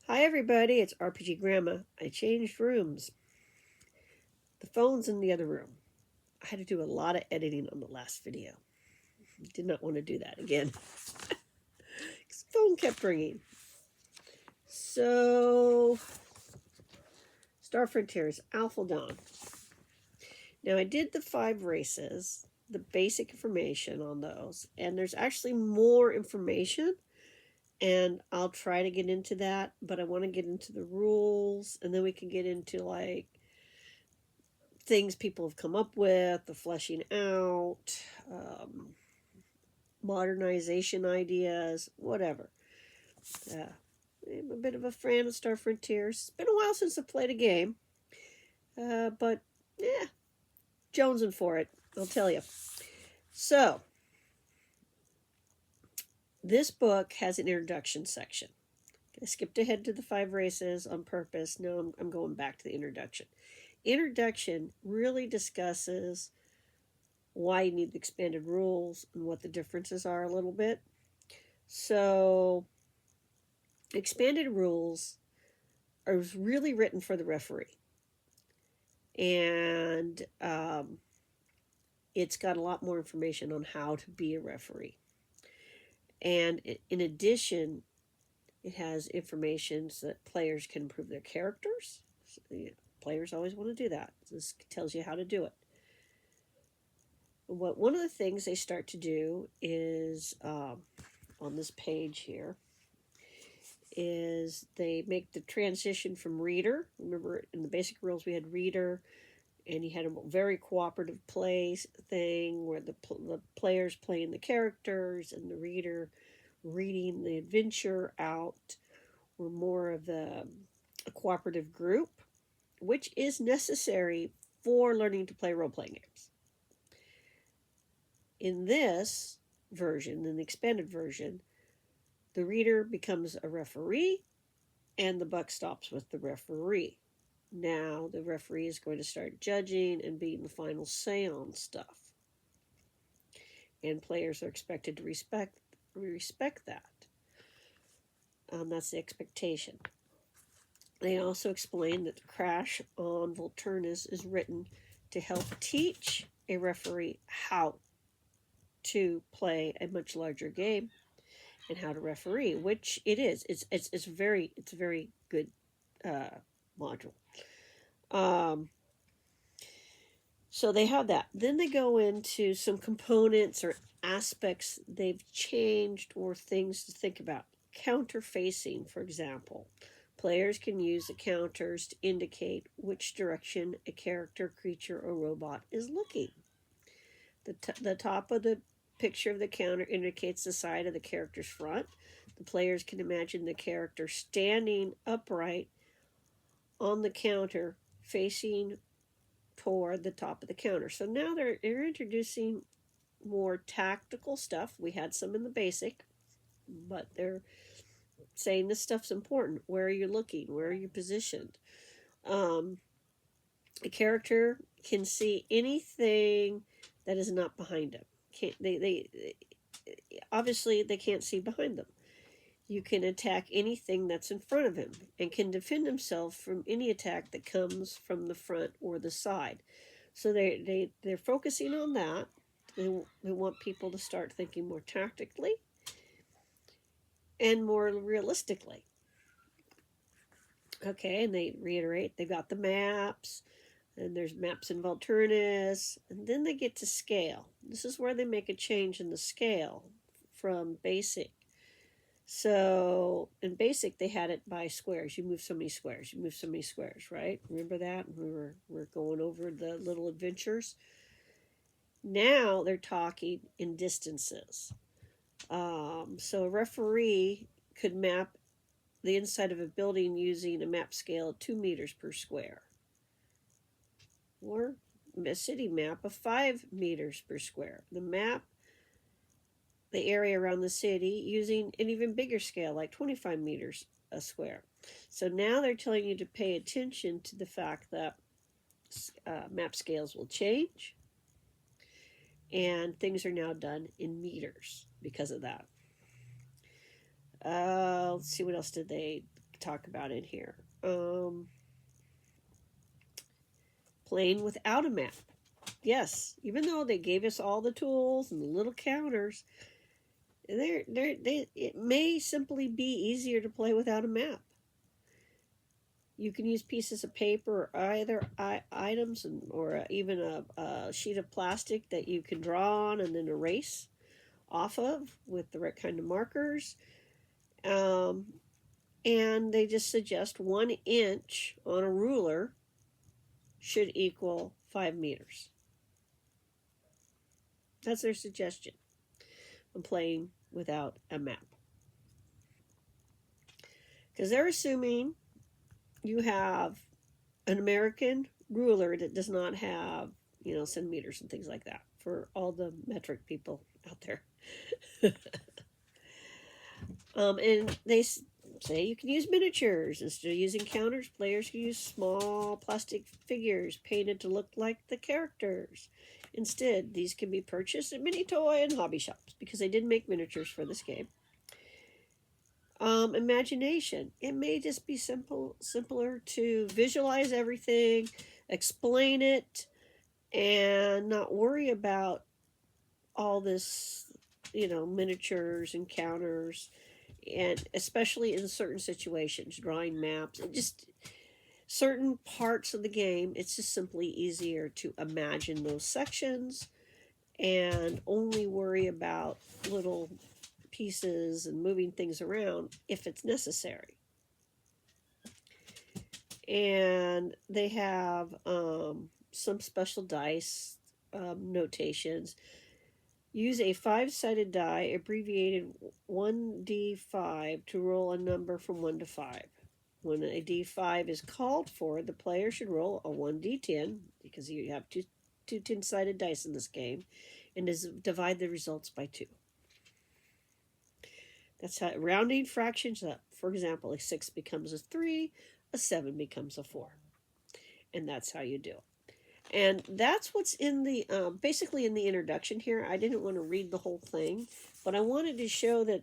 Hi everybody, it's RPG Grandma. I changed rooms. The phone's in the other room. I had to do a lot of editing on the last video. Did not want to do that again. The phone kept ringing. So, Star Frontiers, Alpha Dawn. Now I did the 5 races, the basic information on those, and there's actually more information, and I'll try to get into that, but I want to get into the rules, and then we can get into like things people have come up with, the fleshing out, modernization ideas, whatever. I'm a bit of a fan of Star Frontiers. It's been a while since I played a game, but yeah, jonesing for it, I'll tell you. So, this book has an introduction section. I skipped ahead to the 5 races on purpose. Now I'm going back to the introduction. Introduction really discusses why you need the expanded rules and what the differences are a little bit. So, expanded rules are really written for the referee. And it's got a lot more information on how to be a referee. And in addition, it has information so that players can improve their characters. So, players always want to do that. This tells you how to do it. One of the things they start to do is on this page here is they make the transition from reader. Remember, in the basic rules, we had reader, and you had a very cooperative play thing where the players playing the characters and the reader reading the adventure out. Were more of a cooperative group, which is necessary for learning to play role-playing games. In this version, in the expanded version, the reader becomes a referee and the buck stops with the referee. Now the referee is going to start judging and being the final say on stuff. And players are expected to respect that. That's the expectation. They also explain that the crash on Volturnus is written to help teach a referee how to play a much larger game and how to referee, which it is. It's a very good module. So they have that. Then they go into some components or aspects they've changed or things to think about. Counter-facing, for example. Players can use the counters to indicate which direction a character, creature, or robot is looking. The top of the picture of the counter indicates the side of the character's front. The players can imagine the character standing upright on the counter facing toward the top of the counter. So now they're introducing more tactical stuff. We had some in the basic, but they're saying this stuff's important. Where are you looking? Where are you positioned? A character can see anything that is not behind them. They obviously they can't see behind them. You can attack anything that's in front of him and can defend himself from any attack that comes from the front or the side. So they're focusing on that. They want people to start thinking more tactically and more realistically. Okay, and they reiterate they've got the maps, and there's maps in Volturnus, and then they get to scale. This is where they make a change in the scale from basic. So in basic, they had it by squares. You move so many squares. You move so many squares, right? Remember that? We're going over the little adventures. Now they're talking in distances. So a referee could map the inside of a building using a map scale of 2 meters per square, or a city map of 5 meters per square. The area around the city using an even bigger scale, like 25 meters a square. So now they're telling you to pay attention to the fact that map scales will change, and things are now done in meters because of that. Let's see, what else did they talk about in here. Playing without a map. Yes, even though they gave us all the tools and the little counters, it may simply be easier to play without a map. You can use pieces of paper or either items or even a sheet of plastic that you can draw on and then erase off of with the right kind of markers. And they just suggest 1 inch on a ruler should equal 5 meters. That's their suggestion on playing without a map. Because they're assuming you have an American ruler that does not have, centimeters and things like that for all the metric people out there. And they say you can use miniatures. Instead of using counters, players can use small plastic figures painted to look like the characters. Instead, these can be purchased at mini toy and hobby shops because they did make miniatures for this game. Imagination. It may just be simpler to visualize everything, explain it, and not worry about all this, miniatures and counters, and especially in certain situations, drawing maps, and just certain parts of the game, it's just simply easier to imagine those sections and only worry about little pieces and moving things around if it's necessary. And they have some special dice notations. Use a 5-sided die, abbreviated 1d5, to roll a number from 1 to 5. When a d5 is called for, the player should roll a 1d10, because you have two 10-sided dice in this game, and divide the results by 2. That's how rounding fractions up. For example, a 6 becomes a 3, a 7 becomes a 4. And that's how you do it. And that's what's in the, basically in the introduction here. I didn't want to read the whole thing, but I wanted to show that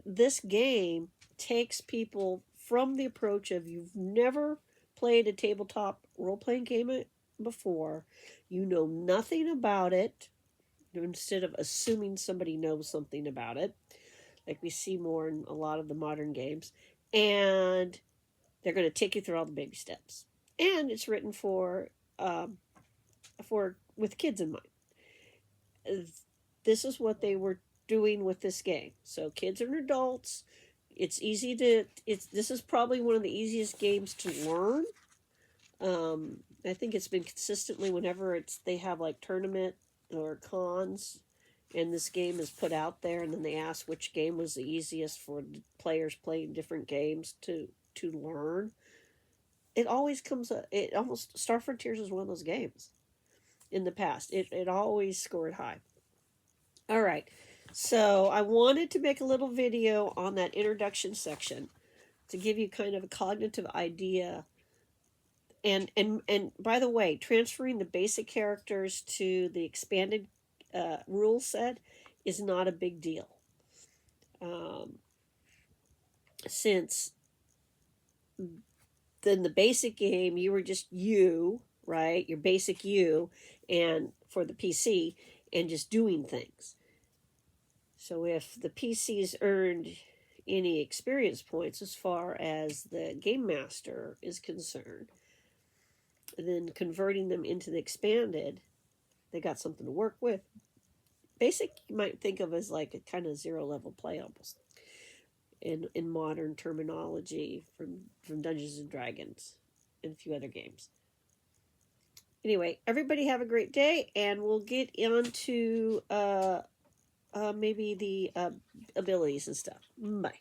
this game takes people from the approach of you've never played a tabletop role-playing game before, you know nothing about it, instead of assuming somebody knows something about it, like we see more in a lot of the modern games, and they're going to take you through all the baby steps. And it's written for with kids in mind. This is what they were doing with this game. So kids and adults, it's easy to. This is probably one of the easiest games to learn. I think it's been consistently whenever they have like tournament or cons, and this game is put out there, and then they ask which game was the easiest for players playing different games to learn. It always comes. It almost Star Frontiers is one of those games. In the past, it always scored high. All right, so I wanted to make a little video on that introduction section to give you kind of a cognitive idea. And by the way, transferring the basic characters to the expanded rule set is not a big deal, since in the basic game you were just you, right? Your basic you, and for the PC, and just doing things. So if the PC's earned any experience points as far as the game master is concerned, then converting them into the expanded, they got something to work with. Basic you might think of as like a kind of 0 level play almost, in modern terminology from Dungeons and Dragons and a few other games. Anyway, everybody have a great day, and we'll get into maybe the abilities and stuff. Bye.